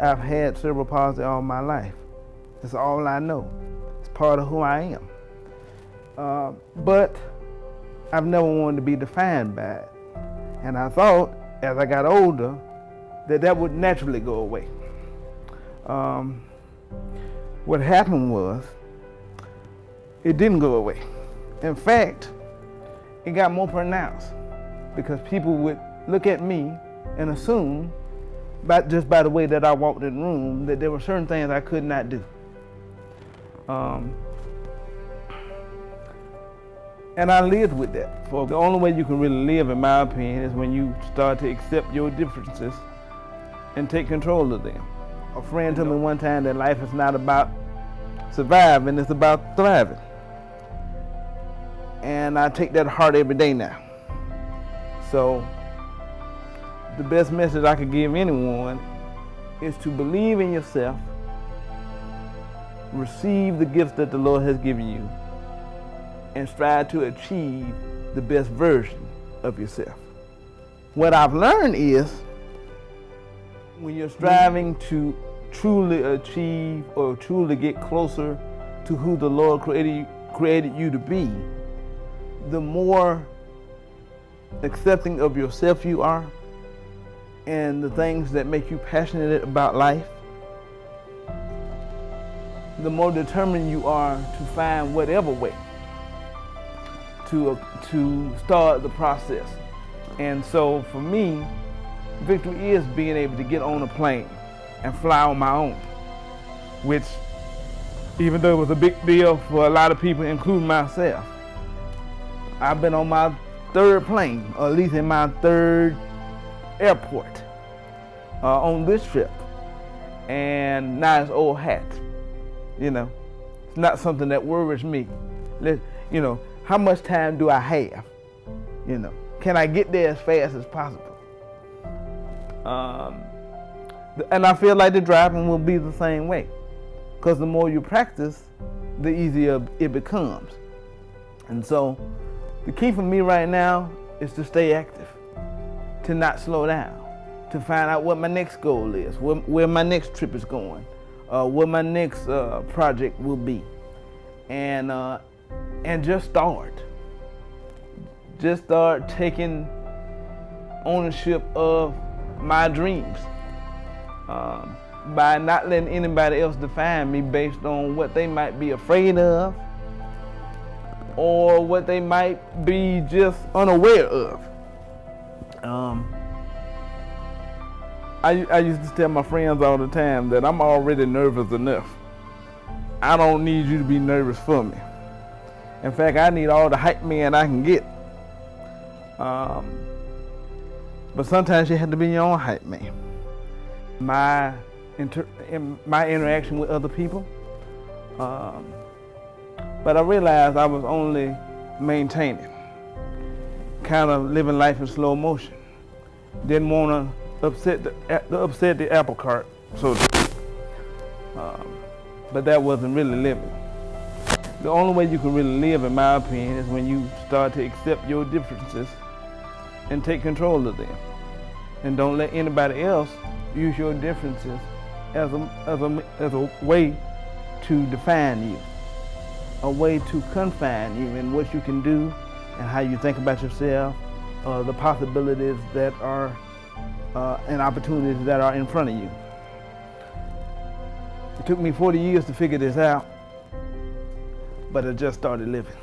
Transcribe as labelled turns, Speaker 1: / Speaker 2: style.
Speaker 1: I've had cerebral palsy all my life. It's all I know. It's part of who I am. But I've never wanted to be defined by it. And I thought, as I got older, that would naturally go away. What happened was, it didn't go away. In fact, it got more pronounced because people would look at me and assume, just by the way that I walked in the room, that there were certain things I could not do. And I lived with that. For the only way you can really live, in my opinion, is when you start to accept your differences and take control of them. A friend told me one time that life is not about surviving, it's about thriving. And I take that to heart every day now. So the best message I could give anyone is to believe in yourself, receive the gifts that the Lord has given you, and strive to achieve the best version of yourself. What I've learned is, when you're striving to truly achieve or truly get closer to who the Lord created you to be, the more accepting of yourself you are and the things that make you passionate about life, the more determined you are to find whatever way to start the process. And so for me, victory is being able to get on a plane and fly on my own, which, even though it was a big deal for a lot of people, including myself, I've been on my third plane, or at least in my third airport on this trip. And now it's old hat. It's not something that worries me. How much time do I have? Can I get there as fast as possible? And I feel like the driving will be the same way, because the more you practice, the easier it becomes. And so the key for me right now is to stay active, to not slow down, to find out what my next goal is, where my next trip is going, what my next project will be, and just start. Just start taking ownership of my dreams by not letting anybody else define me based on what they might be afraid of or what they might be just unaware of. I used to tell my friends all the time that I'm already nervous enough. I don't need you to be nervous for me. In fact, I need all the hype man I can get. But sometimes you have to be your own hype man. My interaction with other people, but I realized I was only maintaining, kind of living life in slow motion. Didn't want to upset the apple cart, so to speak. But that wasn't really living. The only way you can really live, in my opinion, is when you start to accept your differences and take control of them. And don't let anybody else use your differences as a way to define you, a way to confine you in what you can do and how you think about yourself, the possibilities that are and opportunities that are in front of you. It took me 40 years to figure this out, but I just started living.